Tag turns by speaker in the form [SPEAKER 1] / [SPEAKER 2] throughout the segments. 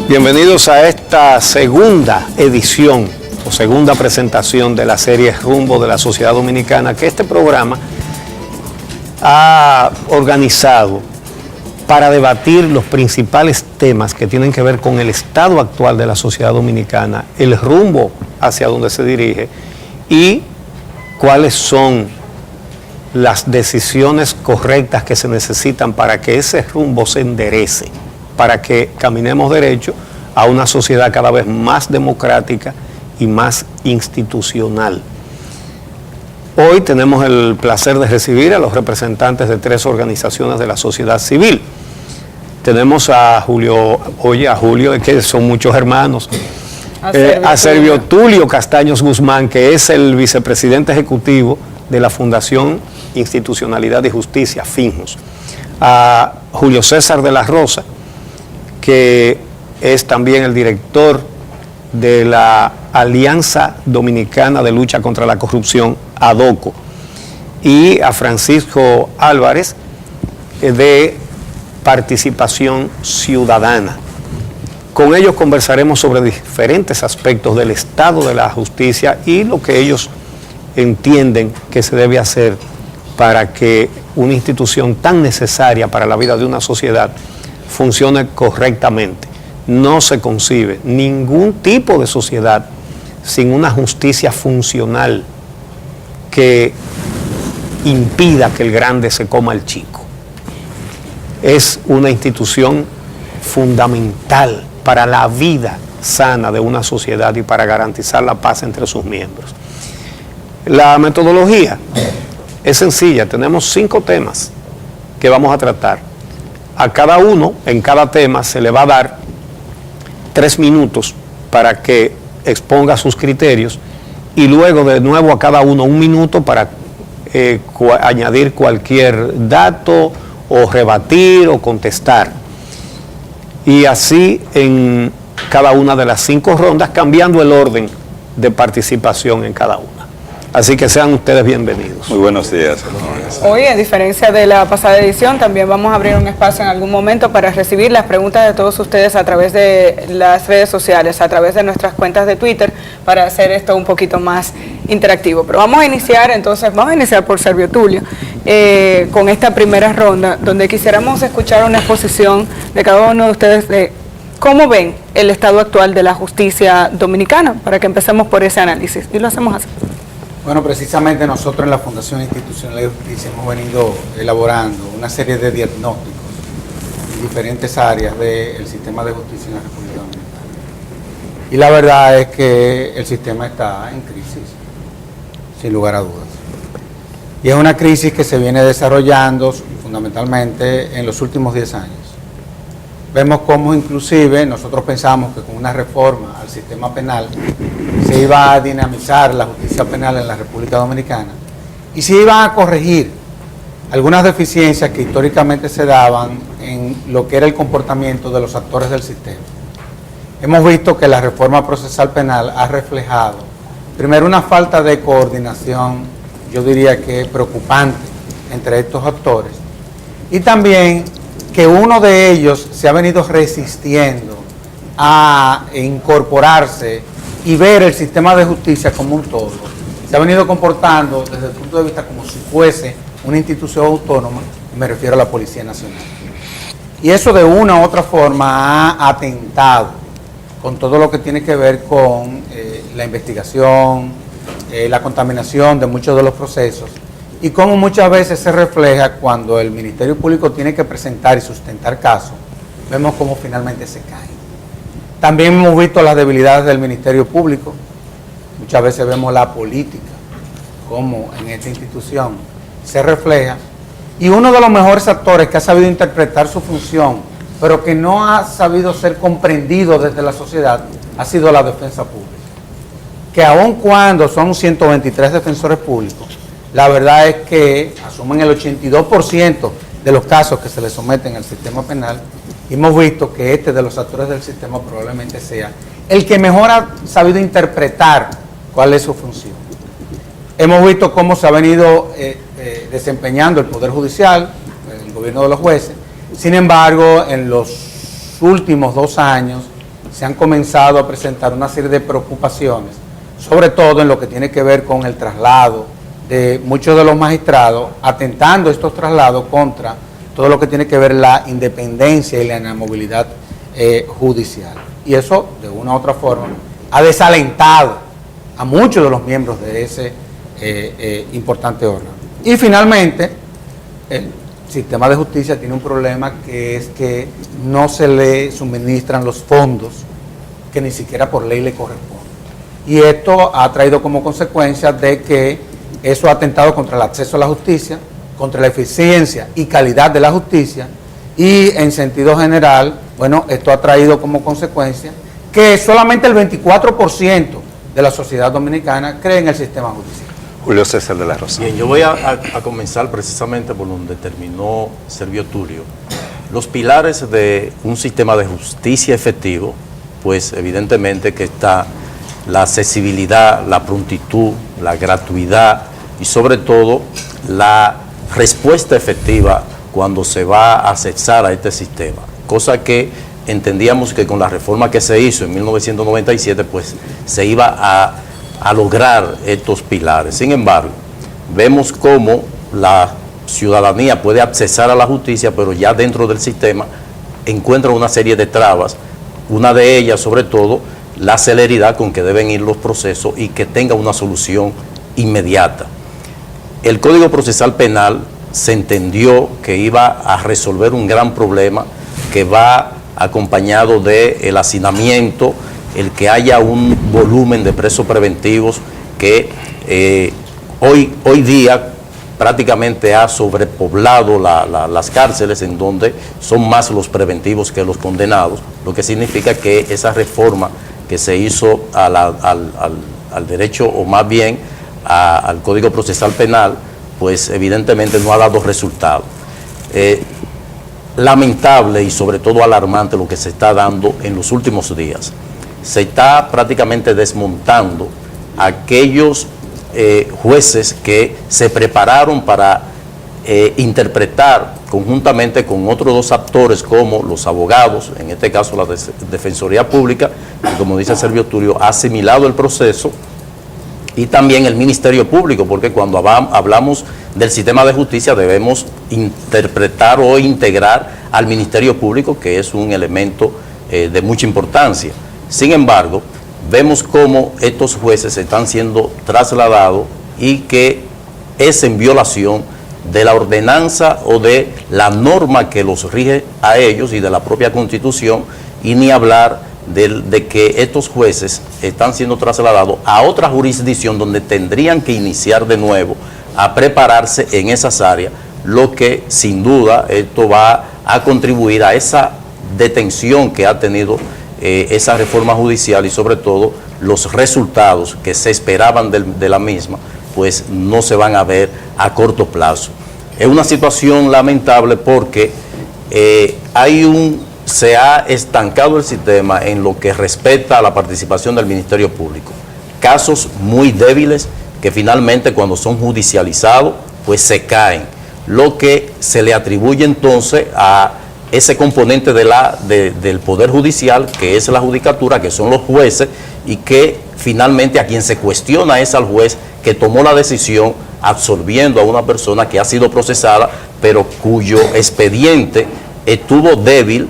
[SPEAKER 1] Bienvenidos a esta segunda edición o segunda presentación de la serie Rumbo de la Sociedad Dominicana, que este programa ha organizado para debatir los principales temas que tienen que ver con el estado actual de la sociedad dominicana, el rumbo hacia donde se dirige y cuáles son las decisiones correctas que se necesitan para que ese rumbo se enderece, para que caminemos derecho a una sociedad cada vez más democrática y más institucional. Hoy tenemos el placer de recibir a los representantes de 3 organizaciones de la sociedad civil. Tenemos a Julio, que son muchos hermanos, a Servio Tulio Castaños Guzmán, que es el vicepresidente ejecutivo de la Fundación Institucionalidad y Justicia, FINJUS, a Julio César de la Rosa, que es también el director de la Alianza Dominicana de Lucha contra la Corrupción, ADOCO, y a Francisco Álvarez, de Participación Ciudadana. Con ellos conversaremos sobre diferentes aspectos del estado de la justicia y lo que ellos entienden que se debe hacer para que una institución tan necesaria para la vida de una sociedad funcione correctamente. No se concibe ningún tipo de sociedad sin una justicia funcional que impida que el grande se coma al chico. Es una institución fundamental para la vida sana de una sociedad y para garantizar la paz entre sus miembros. La metodología es sencilla, tenemos 5 temas que vamos a tratar. A cada uno, en cada tema, se le va a dar 3 minutos para que exponga sus criterios y luego de nuevo a cada uno 1 minuto para añadir cualquier dato o rebatir o contestar. Y así en cada una de las 5 rondas, cambiando el orden de participación en cada una. Así que sean ustedes bienvenidos.
[SPEAKER 2] Muy buenos días.
[SPEAKER 3] Hoy, a diferencia de la pasada edición, también vamos a abrir un espacio en algún momento para recibir las preguntas de todos ustedes a través de las redes sociales, a través de nuestras cuentas de Twitter, para hacer esto un poquito más interactivo. Pero vamos a iniciar por Servio Tulio, con esta primera ronda, donde quisiéramos escuchar una exposición de cada uno de ustedes de cómo ven el estado actual de la justicia dominicana, para que empecemos por ese análisis. Y lo hacemos así.
[SPEAKER 4] Bueno, precisamente nosotros en la Fundación Institucional de Justicia hemos venido elaborando una serie de diagnósticos en diferentes áreas del sistema de justicia en la República Dominicana. Y la verdad es que el sistema está en crisis, sin lugar a dudas. Y es una crisis que se viene desarrollando fundamentalmente en los últimos 10 años. Vemos cómo inclusive nosotros pensamos que con una reforma al sistema penal se iba a dinamizar la justicia penal en la República Dominicana y se iban a corregir algunas deficiencias que históricamente se daban en lo que era el comportamiento de los actores del sistema. Hemos visto que la reforma procesal penal ha reflejado, primero, una falta de coordinación, yo diría que preocupante, entre estos actores, y también que uno de ellos se ha venido resistiendo a incorporarse y ver el sistema de justicia como un todo. Se ha venido comportando desde el punto de vista como si fuese una institución autónoma, y me refiero a la Policía Nacional. Y eso de una u otra forma ha atentado con todo lo que tiene que ver con la investigación, la contaminación de muchos de los procesos, y cómo muchas veces se refleja cuando el Ministerio Público tiene que presentar y sustentar casos, vemos cómo finalmente se cae. También hemos visto las debilidades del Ministerio Público, muchas veces vemos la política, cómo en esta institución se refleja, y uno de los mejores actores que ha sabido interpretar su función, pero que no ha sabido ser comprendido desde la sociedad, ha sido la defensa pública. Que aun cuando son 123 defensores públicos, la verdad es que asumen el 82% de los casos que se les someten al sistema penal, y hemos visto que este de los actores del sistema probablemente sea el que mejor ha sabido interpretar cuál es su función. Hemos visto cómo se ha venido desempeñando el Poder Judicial, el gobierno de los jueces. Sin embargo, en los últimos 2 años se han comenzado a presentar una serie de preocupaciones, sobre todo en lo que tiene que ver con el traslado de muchos de los magistrados, atentando estos traslados contra todo lo que tiene que ver la independencia y la inamovilidad judicial. Y eso, de una u otra forma, ha desalentado a muchos de los miembros de ese importante órgano. Y finalmente, el sistema de justicia tiene un problema, que es que no se le suministran los fondos que ni siquiera por ley le corresponden. Y esto ha traído como consecuencia de que eso ha atentado contra el acceso a la justicia, contra la eficiencia y calidad de la justicia, y en sentido general, bueno, esto ha traído como consecuencia que solamente el 24% de la sociedad dominicana cree en el sistema judicial.
[SPEAKER 2] Julio César de la Rosa.
[SPEAKER 5] Bien, yo voy a comenzar precisamente por donde terminó Servio Tulio. Los pilares de un sistema de justicia efectivo, pues evidentemente que está la accesibilidad, la prontitud, la gratuidad y sobre todo la respuesta efectiva cuando se va a accesar a este sistema. Cosa que entendíamos que con la reforma que se hizo en 1997, pues se iba a lograr estos pilares. Sin embargo, vemos cómo la ciudadanía puede accesar a la justicia, pero ya dentro del sistema encuentra una serie de trabas, una de ellas sobre todo la celeridad con que deben ir los procesos y que tenga una solución inmediata. El Código Procesal Penal se entendió que iba a resolver un gran problema que va acompañado del hacinamiento, el que haya un volumen de presos preventivos que hoy día prácticamente ha sobrepoblado las cárceles, en donde son más los preventivos que los condenados, lo que significa que esa reforma que se hizo al derecho, o más bien al Código Procesal Penal, pues evidentemente no ha dado resultado. Lamentable y sobre todo alarmante lo que se está dando en los últimos días. Se está prácticamente desmontando aquellos jueces que se prepararon para interpretar conjuntamente con otros dos actores, como los abogados, en este caso la Defensoría Pública, que como dice Servio Tulio, ha asimilado el proceso, y también el Ministerio Público, porque cuando hablamos del sistema de justicia debemos interpretar o integrar al Ministerio Público, que es un elemento de mucha importancia. Sin embargo, vemos cómo estos jueces están siendo trasladados y que es en violación de la ordenanza o de la norma que los rige a ellos y de la propia Constitución, y ni hablar de que estos jueces están siendo trasladados a otra jurisdicción donde tendrían que iniciar de nuevo a prepararse en esas áreas, lo que sin duda esto va a contribuir a esa detención que ha tenido esa reforma judicial, y sobre todo los resultados que se esperaban de la misma, pues no se van a ver a corto plazo. Es una situación lamentable porque se ha estancado el sistema en lo que respecta a la participación del Ministerio Público. Casos muy débiles que finalmente cuando son judicializados pues se caen, lo que se le atribuye entonces a ese componente del Poder Judicial, que es la judicatura, que son los jueces, y que finalmente a quien se cuestiona es al juez que tomó la decisión absolviendo a una persona que ha sido procesada, pero cuyo expediente estuvo débil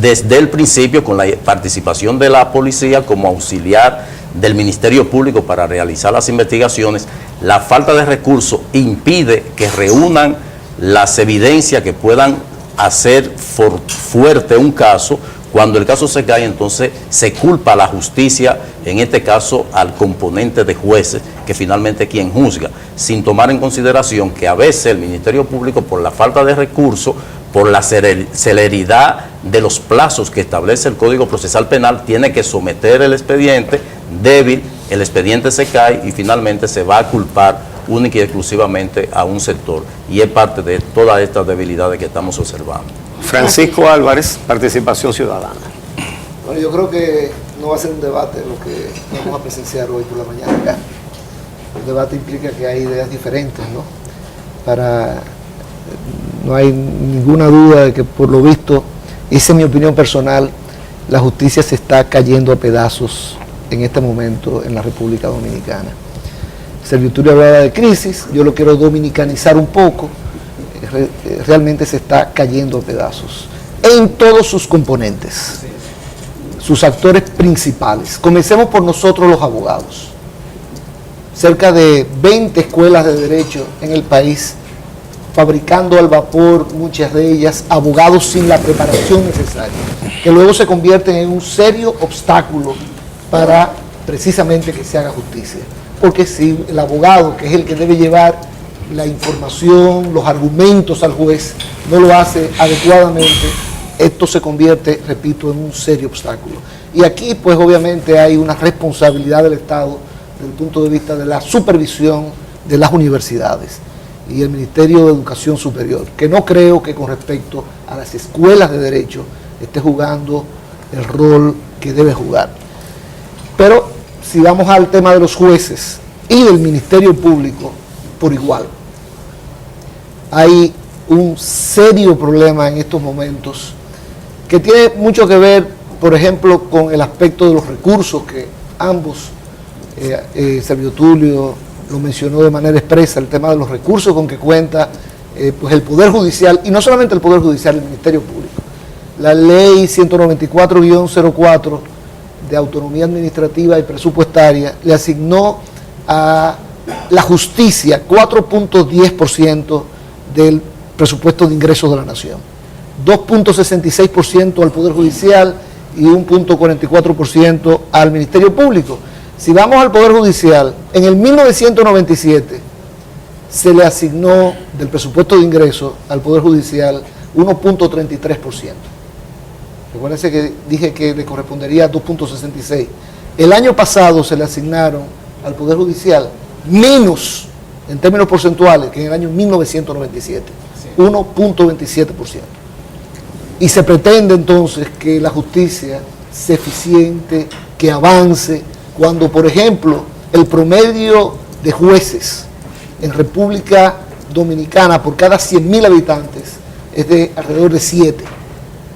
[SPEAKER 5] desde el principio, con la participación de la policía como auxiliar del Ministerio Público para realizar las investigaciones. La falta de recursos impide que reúnan las evidencias que puedan hacer fuerte un caso. Cuando el caso se cae, entonces se culpa a la justicia, en este caso al componente de jueces, que finalmente es quien juzga, sin tomar en consideración que a veces el Ministerio Público, por la falta de recursos, por la celeridad de los plazos que establece el Código Procesal Penal, tiene que someter el expediente débil, el expediente se cae y finalmente se va a culpar única y exclusivamente a un sector, y es parte de todas estas debilidades que estamos observando.
[SPEAKER 1] Francisco Álvarez, Participación Ciudadana.
[SPEAKER 6] Bueno, yo creo que no va a ser un debate lo que vamos a presenciar hoy por la mañana acá. El debate implica que hay ideas diferentes, ¿no? No hay ninguna duda de que, por lo visto, esa es mi opinión personal, la justicia se está cayendo a pedazos en este momento en la República Dominicana. Serviturio hablaba de crisis, yo lo quiero dominicanizar un poco, realmente se está cayendo a pedazos en todos sus componentes, sus actores principales. Comencemos por nosotros los abogados. Cerca de 20 escuelas de derecho en el país, fabricando al vapor, muchas de ellas, abogados sin la preparación necesaria, que luego se convierten en un serio obstáculo para precisamente que se haga justicia. Porque si el abogado, que es el que debe llevar la información, los argumentos al juez, no lo hace adecuadamente, esto se convierte, repito, en un serio obstáculo. Y aquí, pues obviamente hay una responsabilidad del Estado desde el punto de vista de la supervisión de las universidades y el Ministerio de Educación Superior, que no creo que con respecto a las escuelas de derecho esté jugando el rol que debe jugar. Pero si vamos al tema de los jueces y del Ministerio Público, por igual, hay un serio problema en estos momentos que tiene mucho que ver, por ejemplo, con el aspecto de los recursos que ambos, Servio Tulio lo mencionó de manera expresa, el tema de los recursos con que cuenta pues el Poder Judicial, y no solamente el Poder Judicial, el Ministerio Público. La ley 194-04 de autonomía administrativa y presupuestaria le asignó a la justicia 4.10% del presupuesto de ingresos de la nación, 2.66% al Poder Judicial y 1.44% al Ministerio Público. Si vamos al Poder Judicial, en el 1997 se le asignó del presupuesto de ingresos al Poder Judicial 1.33%. Recuérdense que dije que le correspondería a 2.66. El año pasado se le asignaron al Poder Judicial menos en términos porcentuales que en el año 1997, 1.27%. Y se pretende entonces que la justicia sea eficiente, que avance, cuando, por ejemplo, el promedio de jueces en República Dominicana por cada 100.000 habitantes es de alrededor de 7.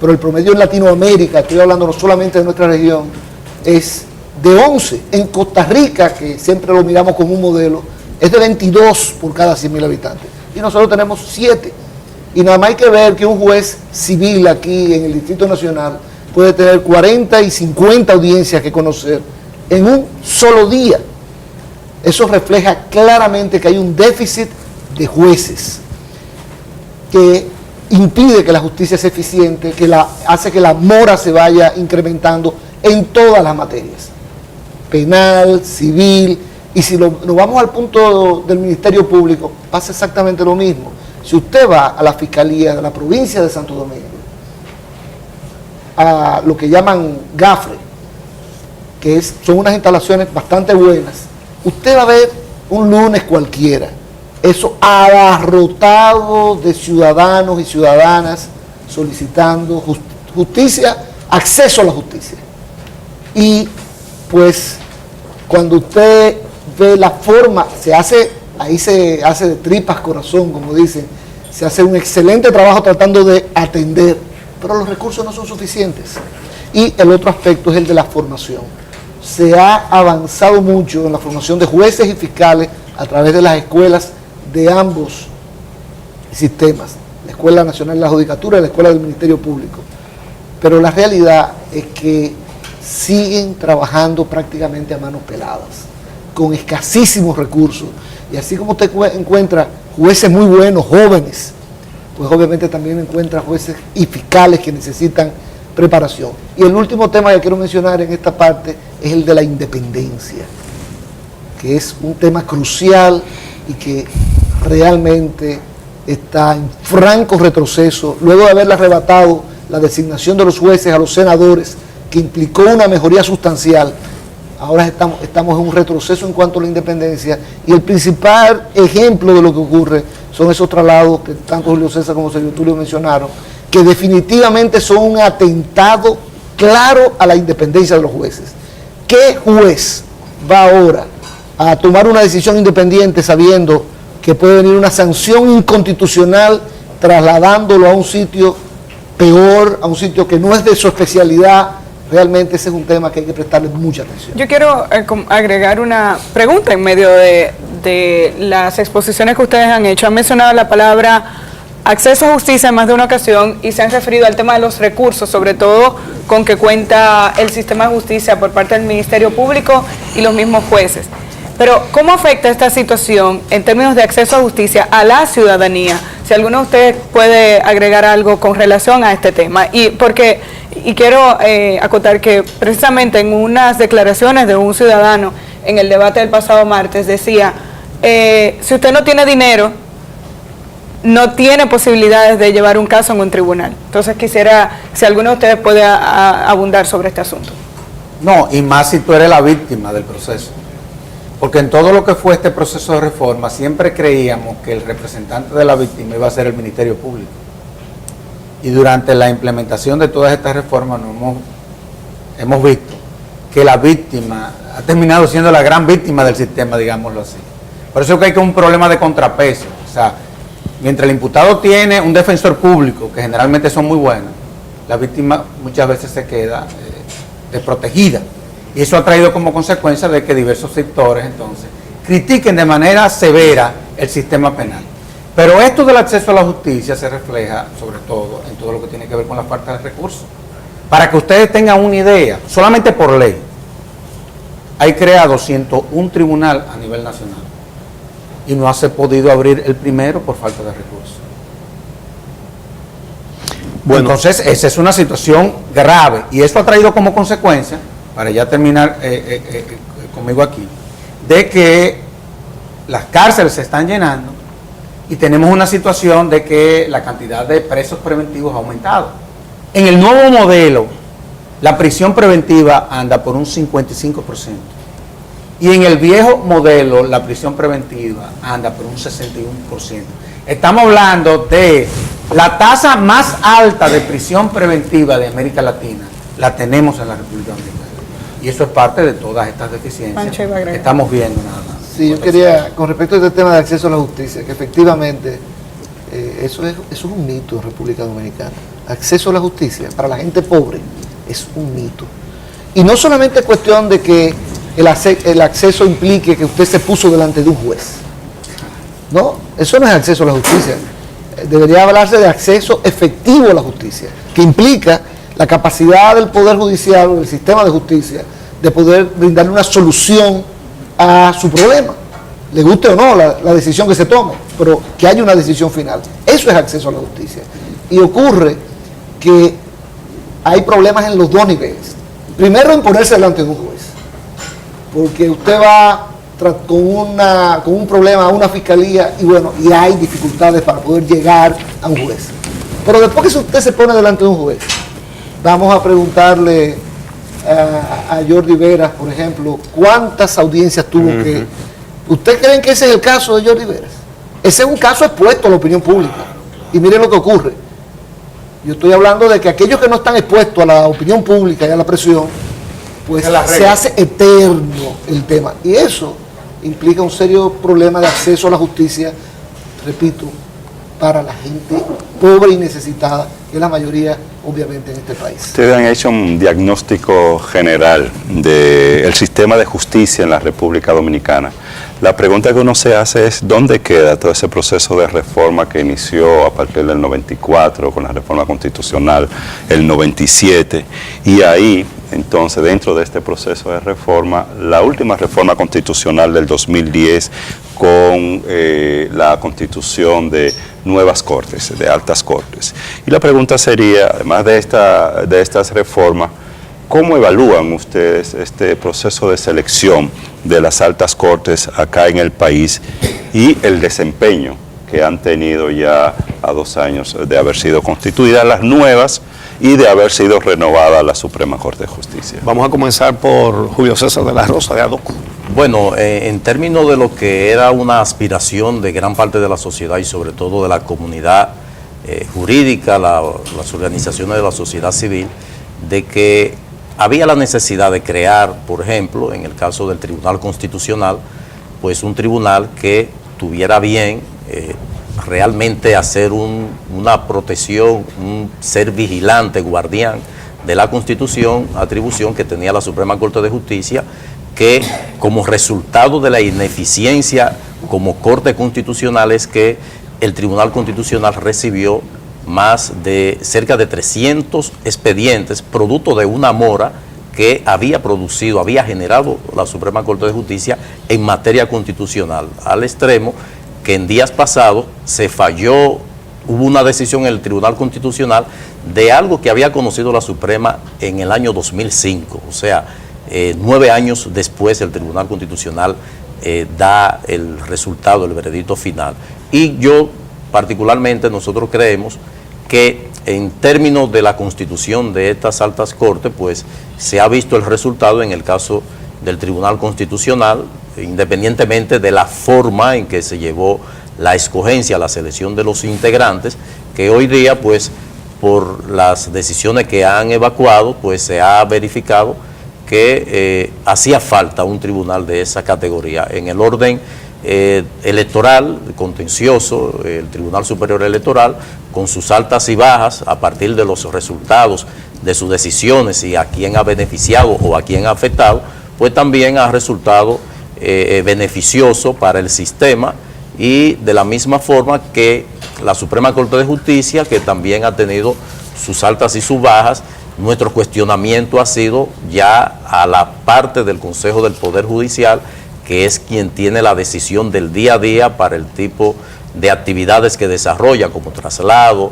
[SPEAKER 6] Pero el promedio en Latinoamérica, estoy hablando no solamente de nuestra región, es de 11. En Costa Rica, que siempre lo miramos como un modelo, es de 22 por cada 100.000 habitantes. Y nosotros tenemos 7. Y nada más hay que ver que un juez civil aquí en el Distrito Nacional puede tener 40 y 50 audiencias que conocer en un solo día. Eso refleja claramente que hay un déficit de jueces que impide que la justicia sea eficiente, que hace que la mora se vaya incrementando en todas las materias, penal, civil, y si nos vamos al punto del Ministerio Público, pasa exactamente lo mismo. Si usted va a la Fiscalía de la provincia de Santo Domingo, a lo que llaman GAFRE, que son unas instalaciones bastante buenas, usted va a ver un lunes cualquiera, eso abarrotado de ciudadanos y ciudadanas solicitando justicia, acceso a la justicia. Y pues cuando usted ve la forma, ahí se hace de tripas corazón, como dicen, se hace un excelente trabajo tratando de atender, pero los recursos no son suficientes. Y el otro aspecto es el de la formación. Se ha avanzado mucho en la formación de jueces y fiscales a través de las escuelas de ambos sistemas, la Escuela Nacional de la Judicatura y la Escuela del Ministerio Público. Pero la realidad es que siguen trabajando prácticamente a manos peladas, con escasísimos recursos. Y así como usted encuentra jueces muy buenos, jóvenes, pues obviamente también encuentra jueces y fiscales que necesitan preparación. Y el último tema que quiero mencionar en esta parte es el de la independencia, que es un tema crucial y que realmente está en franco retroceso, luego de haberle arrebatado la designación de los jueces a los senadores, que implicó una mejoría sustancial. Ahora estamos en un retroceso en cuanto a la independencia, y el principal ejemplo de lo que ocurre son esos traslados que tanto Julio César como Servio Tulio mencionaron, que definitivamente son un atentado claro a la independencia de los jueces. ¿Qué juez va ahora a tomar una decisión independiente sabiendo que puede venir una sanción inconstitucional trasladándolo a un sitio peor, a un sitio que no es de su especialidad? realmente ese es un tema que hay que prestarle mucha atención.
[SPEAKER 3] Yo quiero agregar una pregunta en medio de las exposiciones que ustedes han hecho. Han mencionado la palabra acceso a justicia en más de una ocasión y se han referido al tema de los recursos, sobre todo con que cuenta el sistema de justicia por parte del Ministerio Público y los mismos jueces. Pero, ¿cómo afecta esta situación en términos de acceso a justicia a la ciudadanía? Si alguno de ustedes puede agregar algo con relación a este tema. Y quiero acotar que precisamente en unas declaraciones de un ciudadano en el debate del pasado martes decía, si usted no tiene dinero, no tiene posibilidades de llevar un caso en un tribunal. Entonces quisiera, si alguno de ustedes puede abundar sobre este asunto.
[SPEAKER 4] No, y más si tú eres la víctima del proceso. Porque en todo lo que fue este proceso de reforma siempre creíamos que el representante de la víctima iba a ser el Ministerio Público. Y durante la implementación de todas estas reformas hemos visto que la víctima ha terminado siendo la gran víctima del sistema, digámoslo así. Por eso es que hay un problema de contrapeso. O sea, mientras el imputado tiene un defensor público, que generalmente son muy buenos, la víctima muchas veces se queda desprotegida. Y eso ha traído como consecuencia de que diversos sectores entonces critiquen de manera severa el sistema penal. Pero esto del acceso a la justicia se refleja sobre todo en todo lo que tiene que ver con la falta de recursos. Para que ustedes tengan una idea, solamente por ley hay creado 101 tribunal a nivel nacional y no se ha podido abrir el primero por falta de recursos. Bueno, entonces esa es una situación grave y esto ha traído como consecuencia, para ya terminar conmigo aquí, de que las cárceles se están llenando y tenemos una situación de que la cantidad de presos preventivos ha aumentado. En el nuevo modelo, la prisión preventiva anda por un 55%. Y en el viejo modelo, la prisión preventiva anda por un 61%. Estamos hablando de la tasa más alta de prisión preventiva de América Latina, la tenemos en la República Dominicana. Y eso es parte de todas estas deficiencias que estamos viendo nada más.
[SPEAKER 6] Sí, yo quería, con respecto a este tema de acceso a la justicia, que efectivamente eso es un mito en República Dominicana. Acceso a la justicia para la gente pobre es un mito. Y no solamente es cuestión de que el acceso implique que usted se puso delante de un juez. No, eso no es acceso a la justicia. Debería hablarse de acceso efectivo a la justicia, que implica la capacidad del Poder Judicial o del sistema de justicia de poder brindarle una solución a su problema, le guste o no la decisión que se tome, pero que haya una decisión final. Eso es acceso a la justicia. Y ocurre que hay problemas en los dos niveles. Primero, en ponerse delante de un juez, porque usted va con un problema a una fiscalía y hay dificultades para poder llegar a un juez. Pero después que usted se pone delante de un juez, vamos a preguntarle a Jordi Veras, por ejemplo, ¿cuántas audiencias tuvo que...? ¿Ustedes creen que ese es el caso de Jordi Veras? Ese es un caso expuesto a la opinión pública. Y miren lo que ocurre. Yo estoy hablando de que aquellos que no están expuestos a la opinión pública y a la presión, pues se hace eterno el tema. Y eso implica un serio problema de acceso a la justicia, repito, para la gente pobre y necesitada, que es la mayoría, obviamente, en este país.
[SPEAKER 2] Ustedes han hecho un diagnóstico general del sistema de justicia en la República Dominicana. La pregunta que uno se hace es, ¿dónde queda todo ese proceso de reforma que inició a partir del 94, con la reforma constitucional, el 97? Y ahí, entonces, dentro de este proceso de reforma, la última reforma constitucional del 2010, con la constitución de nuevas cortes, de altas cortes. Y la pregunta sería, además de estas reformas, ¿cómo evalúan ustedes este proceso de selección de las altas cortes acá en el país y el desempeño que han tenido ya a 2 años de haber sido constituidas las nuevas y de haber sido renovada la Suprema Corte de Justicia?
[SPEAKER 1] Vamos a comenzar por Julio César de la Rosa, de ADOCO.
[SPEAKER 5] Bueno, en términos de lo que era una aspiración de gran parte de la sociedad y sobre todo de la comunidad jurídica, las organizaciones de la sociedad civil, de que había la necesidad de crear, por ejemplo, en el caso del Tribunal Constitucional, pues un tribunal que tuviera bien realmente hacer una protección, un ser vigilante, guardián de la Constitución, atribución que tenía la Suprema Corte de Justicia, que como resultado de la ineficiencia como Corte Constitucional es que el Tribunal Constitucional recibió cerca de 300 expedientes, producto de una mora que había generado la Suprema Corte de Justicia en materia constitucional, al extremo que en días pasados hubo una decisión en el Tribunal Constitucional de algo que había conocido la Suprema en el año 2005, o sea, 9 años después el Tribunal Constitucional da el resultado, el veredicto final. Y particularmente, nosotros creemos que en términos de la constitución de estas altas cortes, pues se ha visto el resultado en el caso del Tribunal Constitucional, independientemente de la forma en que se llevó la escogencia, la selección de los integrantes, que hoy día, pues, por las decisiones que han evacuado, pues se ha verificado que hacía falta un tribunal de esa categoría. En el orden electoral, contencioso, el Tribunal Superior Electoral, con sus altas y bajas, a partir de los resultados de sus decisiones y a quién ha beneficiado o a quién ha afectado, pues también ha resultado beneficioso para el sistema, y de la misma forma que la Suprema Corte de Justicia, que también ha tenido sus altas y sus bajas. Nuestro cuestionamiento ha sido ya a la parte del Consejo del Poder Judicial, que es quien tiene la decisión del día a día para el tipo de actividades que desarrolla, como traslado,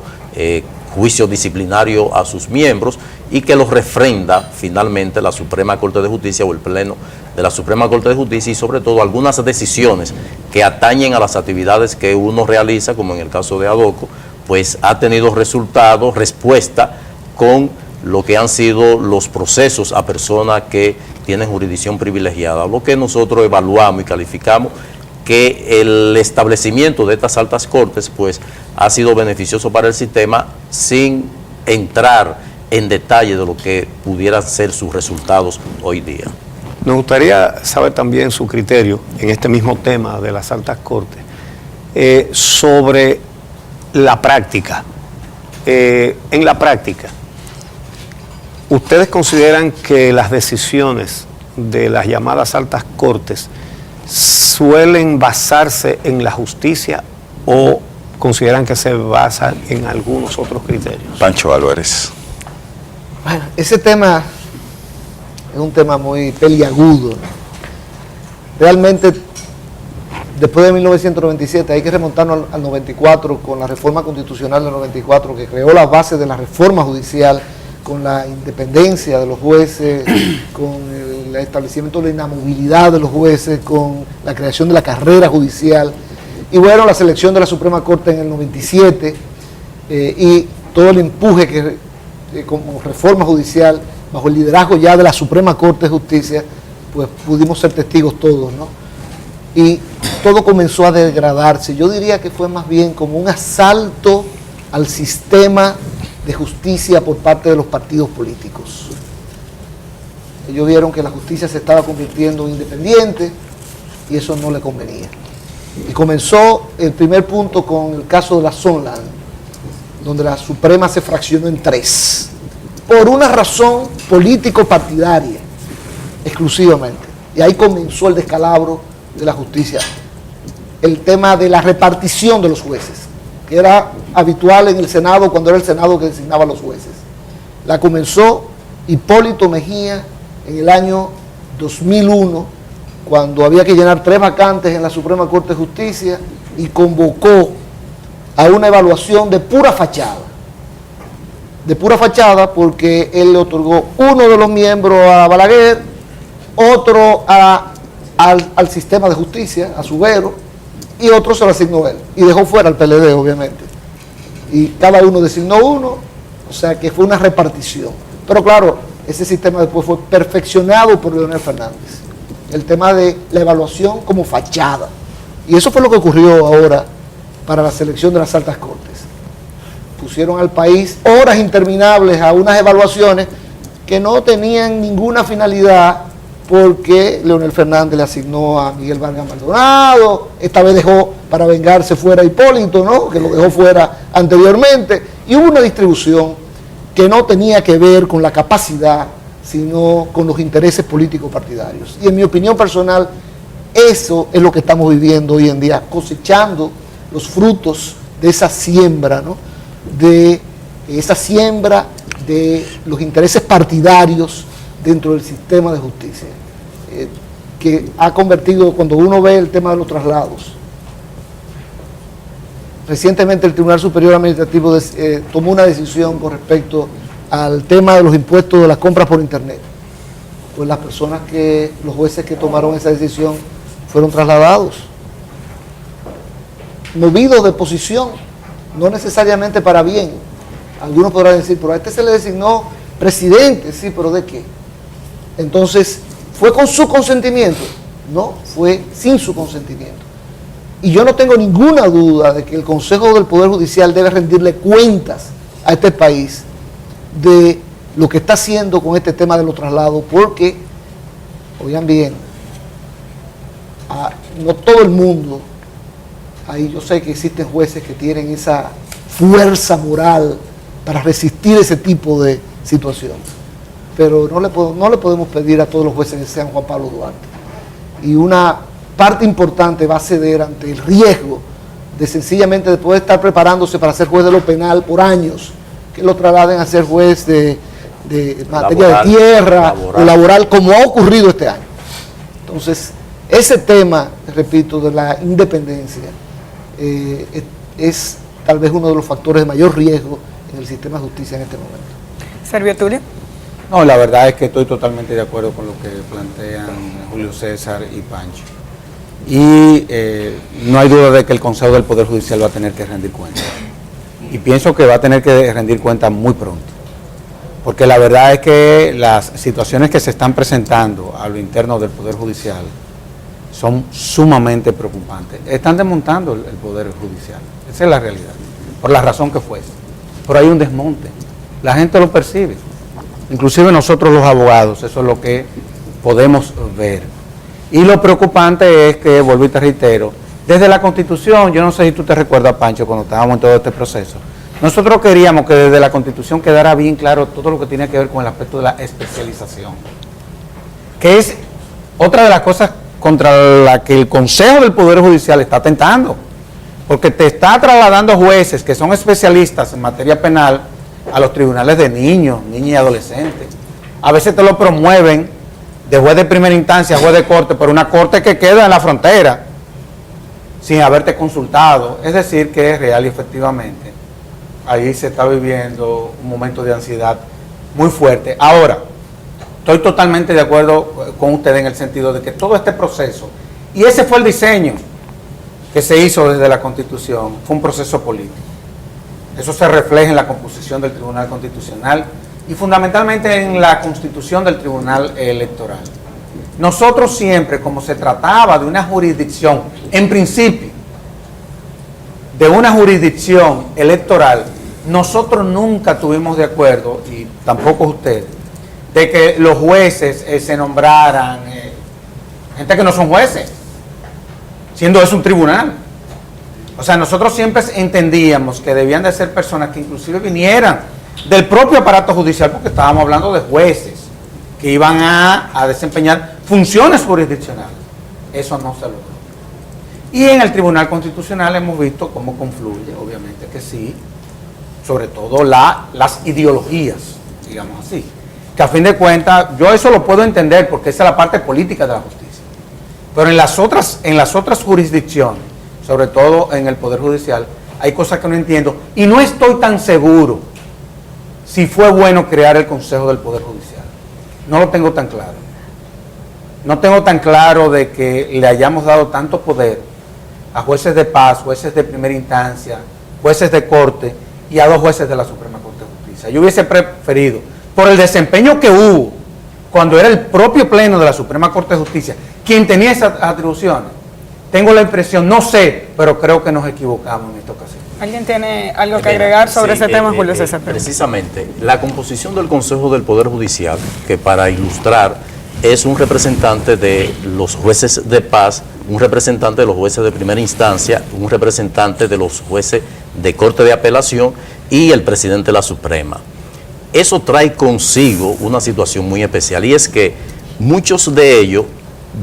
[SPEAKER 5] juicio disciplinario a sus miembros, y que los refrenda finalmente la Suprema Corte de Justicia o el Pleno de la Suprema Corte de Justicia, y sobre todo algunas decisiones que atañen a las actividades que uno realiza, como en el caso de Adoco, pues ha tenido resultados, respuesta con lo que han sido los procesos a personas que tienen jurisdicción privilegiada. Lo que nosotros evaluamos y calificamos que el establecimiento de estas altas cortes pues ha sido beneficioso para el sistema, sin entrar en detalle de lo que pudieran ser sus resultados hoy día.
[SPEAKER 1] Nos gustaría saber también su criterio en este mismo tema de las altas cortes sobre la práctica. En la práctica, ¿ustedes consideran que las decisiones de las llamadas altas cortes suelen basarse en la justicia o consideran que se basan en algunos otros criterios?
[SPEAKER 2] Pancho Álvarez.
[SPEAKER 6] Bueno, ese tema es un tema muy peliagudo, ¿no? Realmente, después de 1997, hay que remontarnos al 94, con la reforma constitucional del 94, que creó las bases de la reforma judicial, con la independencia de los jueces, con el establecimiento de la inamovilidad de los jueces, con la creación de la carrera judicial, y bueno, la selección de la Suprema Corte en el 97, y todo el empuje que como reforma judicial, bajo el liderazgo ya de la Suprema Corte de Justicia, pues pudimos ser testigos todos, ¿no? Y todo comenzó a degradarse. Yo diría que fue más bien como un asalto al sistema de justicia por parte de los partidos políticos. Ellos vieron que la justicia se estaba convirtiendo en independiente y eso no le convenía. Y comenzó el primer punto con el caso de la Sunland, donde la Suprema se fraccionó en 3, por una razón político-partidaria, exclusivamente. Y ahí comenzó el descalabro de la justicia. El tema de la repartición de los jueces, que era habitual en el Senado cuando era el Senado que designaba a los jueces. La comenzó Hipólito Mejía en el año 2001, cuando había que llenar 3 vacantes en la Suprema Corte de Justicia, y convocó a una evaluación de pura fachada. De pura fachada, porque él le otorgó uno de los miembros a Balaguer, otro al sistema de justicia, a Subero, y otro se lo asignó él. Y dejó fuera al PLD, obviamente. Y cada uno designó uno, o sea que fue una repartición. Pero claro, ese sistema después fue perfeccionado por Leonel Fernández. El tema de la evaluación como fachada. Y eso fue lo que ocurrió ahora para la selección de las altas cortes. Pusieron al país horas interminables a unas evaluaciones que no tenían ninguna finalidad, porque Leonel Fernández le asignó a Miguel Vargas Maldonado, esta vez dejó para vengarse fuera a Hipólito, ¿no?, que lo dejó fuera anteriormente, y hubo una distribución que no tenía que ver con la capacidad, sino con los intereses políticos partidarios. Y en mi opinión personal, eso es lo que estamos viviendo hoy en día, cosechando los frutos de esa siembra, ¿no? De esa siembra de los intereses partidarios dentro del sistema de justicia, que ha convertido, cuando uno ve el tema de los traslados, recientemente el Tribunal Superior Administrativo tomó una decisión con respecto al tema de los impuestos de las compras por internet. Pues las personas los jueces que tomaron esa decisión fueron trasladados, movidos de posición, no necesariamente para bien. Algunos podrán decir, pero a este se le designó presidente, sí, pero ¿de qué? Entonces, ¿fue con su consentimiento? No, fue sin su consentimiento. Y yo no tengo ninguna duda de que el Consejo del Poder Judicial debe rendirle cuentas a este país de lo que está haciendo con este tema de los traslados, porque, oigan bien, no todo el mundo, ahí yo sé que existen jueces que tienen esa fuerza moral para resistir ese tipo de situación, pero no le podemos pedir a todos los jueces que sean Juan Pablo Duarte. Y una parte importante va a ceder ante el riesgo de sencillamente después de estar preparándose para ser juez de lo penal por años, que lo trasladen a ser juez de materia laboral, de tierra o laboral, como ha ocurrido este año. Entonces, ese tema, repito, de la independencia es tal vez uno de los factores de mayor riesgo en el sistema de justicia en este momento.
[SPEAKER 3] Servio Tulio.
[SPEAKER 4] No, la verdad es que estoy totalmente de acuerdo con lo que plantean Julio César y Pancho. Y no hay duda de que el Consejo del Poder Judicial va a tener que rendir cuentas. Y pienso que va a tener que rendir cuentas muy pronto. Porque la verdad es que las situaciones que se están presentando a lo interno del Poder Judicial son sumamente preocupantes. Están desmontando el Poder Judicial. Esa es la realidad. Por la razón que fuese. Pero hay un desmonte. La gente lo percibe. Inclusive nosotros los abogados, eso es lo que podemos ver. Y lo preocupante es que, vuelvo y te reitero, desde la Constitución, yo no sé si tú te recuerdas, Pancho, cuando estábamos en todo este proceso, nosotros queríamos que desde la Constitución quedara bien claro todo lo que tiene que ver con el aspecto de la especialización, que es otra de las cosas contra la que el Consejo del Poder Judicial está atentando, porque te está trasladando jueces que son especialistas en materia penal a los tribunales de niños, niñas y adolescentes. A veces te lo promueven de juez de primera instancia a juez de corte, pero una corte que queda en la frontera, sin haberte consultado. Es decir, que es real y efectivamente ahí se está viviendo un momento de ansiedad muy fuerte. Ahora, estoy totalmente de acuerdo con usted en el sentido de que todo este proceso, y ese fue el diseño que se hizo desde la Constitución, fue un proceso político. Eso se refleja en la composición del Tribunal Constitucional y fundamentalmente en la constitución del Tribunal Electoral. Nosotros siempre, como se trataba de una jurisdicción, en principio, de una jurisdicción electoral, nosotros nunca tuvimos de acuerdo, y tampoco ustedes, de que los jueces se nombraran gente que no son jueces, siendo eso un tribunal. O sea, nosotros siempre entendíamos que debían de ser personas que inclusive vinieran del propio aparato judicial, porque estábamos hablando de jueces que iban a desempeñar funciones jurisdiccionales. Eso no se logró. Y en el Tribunal Constitucional hemos visto cómo confluye, obviamente que sí, sobre todo las ideologías, digamos así. Que a fin de cuentas, yo eso lo puedo entender porque esa es la parte política de la justicia. Pero en las otras jurisdicciones, sobre todo en el Poder Judicial, hay cosas que no entiendo y no estoy tan seguro si fue bueno crear el Consejo del Poder Judicial. No lo tengo tan claro. No tengo tan claro de que le hayamos dado tanto poder a jueces de paz, jueces de primera instancia, jueces de corte y a 2 jueces de la Suprema Corte de Justicia. Yo hubiese preferido, por el desempeño que hubo cuando era el propio Pleno de la Suprema Corte de Justicia quien tenía esas atribuciones, tengo la impresión, no sé, pero creo que nos equivocamos en esta ocasión.
[SPEAKER 3] ¿Alguien tiene algo que agregar sobre ese tema, Julio César?
[SPEAKER 5] Precisamente, la composición del Consejo del Poder Judicial, que para ilustrar es un representante de los jueces de paz, un representante de los jueces de primera instancia, un representante de los jueces de Corte de Apelación y el presidente de la Suprema. eso trae consigo una situación muy especial, y es que muchos de ellos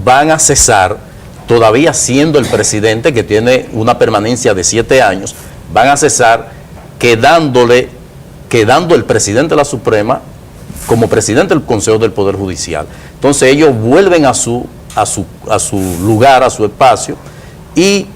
[SPEAKER 5] van a cesar, todavía siendo el presidente, que tiene una permanencia de 7 años, van a cesar quedando el presidente de la Suprema como presidente del Consejo del Poder Judicial. Entonces ellos vuelven a su lugar, a su espacio, y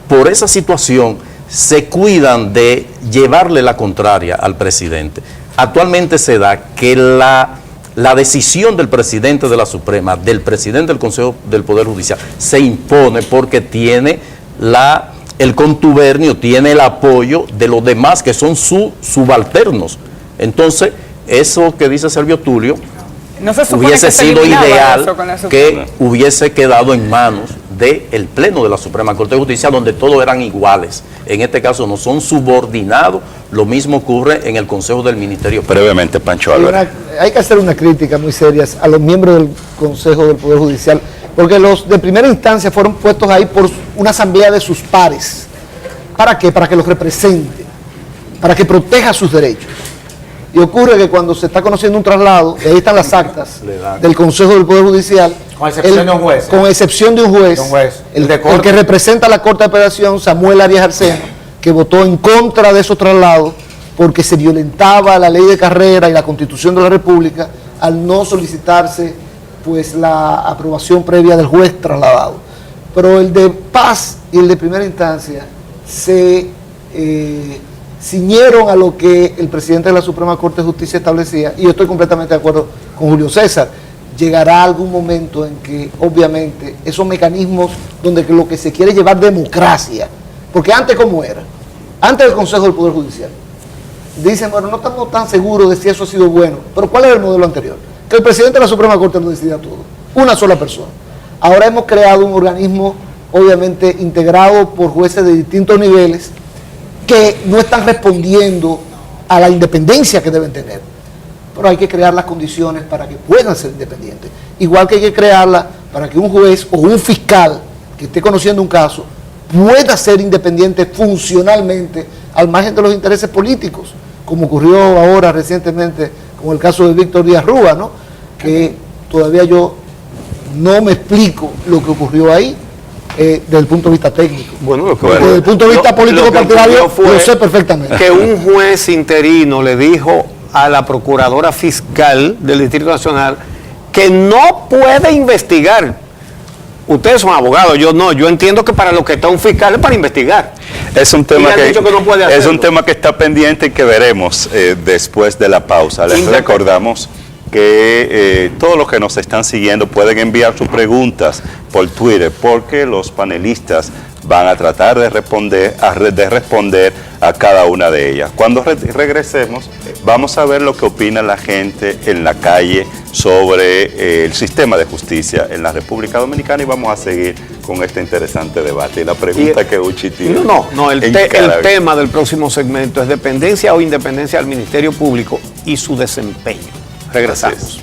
[SPEAKER 5] por esa situación se cuidan de llevarle la contraria al presidente. Actualmente se da que la decisión del presidente de la Suprema, del presidente del Consejo del Poder Judicial, se impone porque tiene el contubernio, tiene el apoyo de los demás que son sus subalternos. Entonces, eso que dice Servio Tulio,
[SPEAKER 3] no se supone
[SPEAKER 5] hubiese
[SPEAKER 3] que se
[SPEAKER 5] sido
[SPEAKER 3] eliminaba
[SPEAKER 5] ideal
[SPEAKER 3] eso con la Suprema,
[SPEAKER 5] que hubiese quedado en manos del Pleno de la Suprema Corte de Justicia, donde todos eran iguales. En este caso no son subordinados. Lo mismo ocurre en el Consejo del Ministerio.
[SPEAKER 2] Brevemente, Pancho Álvarez.
[SPEAKER 6] Hay que hacer una crítica muy seria a los miembros del Consejo del Poder Judicial, porque los de primera instancia fueron puestos ahí por una asamblea de sus pares. ¿Para qué? Para que los represente, para que proteja sus derechos. Y ocurre que cuando se está conociendo un traslado, y ahí están las actas del Consejo del Poder Judicial,
[SPEAKER 4] Con excepción de un juez.
[SPEAKER 6] Con excepción de un juez, el que representa a la Corte de Apelación, Samuel Arias Arcena, que votó en contra de esos traslados porque se violentaba la ley de carrera y la Constitución de la República al no solicitarse pues la aprobación previa del juez trasladado. Pero el de paz y el de primera instancia se ciñeron a lo que el presidente de la Suprema Corte de Justicia establecía, y yo estoy completamente de acuerdo con Julio César. Llegará algún momento en que obviamente esos mecanismos donde lo que se quiere llevar democracia, porque antes ¿cómo era? Antes del Consejo del Poder Judicial dicen, bueno, no estamos tan seguros de si eso ha sido bueno, pero ¿cuál era el modelo anterior? Que el presidente de la Suprema Corte lo decidía todo, una sola persona. Ahora hemos creado un organismo obviamente integrado por jueces de distintos niveles que no están respondiendo a la independencia que deben tener, pero hay que crear las condiciones para que puedan ser independientes, igual que hay que crearlas para que un juez o un fiscal que esté conociendo un caso pueda ser independiente funcionalmente al margen de los intereses políticos, como ocurrió ahora recientemente con el caso de Víctor Díaz Rúa, ¿no? Que todavía yo no me explico lo que ocurrió ahí desde el punto de vista técnico.
[SPEAKER 1] Bueno,
[SPEAKER 6] desde el punto de vista político partidario lo sé perfectamente.
[SPEAKER 1] Que un juez interino le dijo a la procuradora fiscal del Distrito Nacional que no puede investigar. Ustedes son abogados, yo no. Yo entiendo que para lo que está un fiscal es para investigar.
[SPEAKER 2] Es un tema
[SPEAKER 1] es
[SPEAKER 2] un tema que está pendiente y que veremos después de la pausa. Les recordamos que todos los que nos están siguiendo pueden enviar sus preguntas por Twitter, porque los panelistas van a tratar de responder a cada una de ellas. Cuando regresemos, vamos a ver lo que opina la gente en la calle sobre el sistema de justicia en la República Dominicana, y vamos a seguir con este interesante debate. Y la pregunta que Uchi tiene.
[SPEAKER 1] El tema del próximo segmento es dependencia o independencia del Ministerio Público y su desempeño. Regresamos.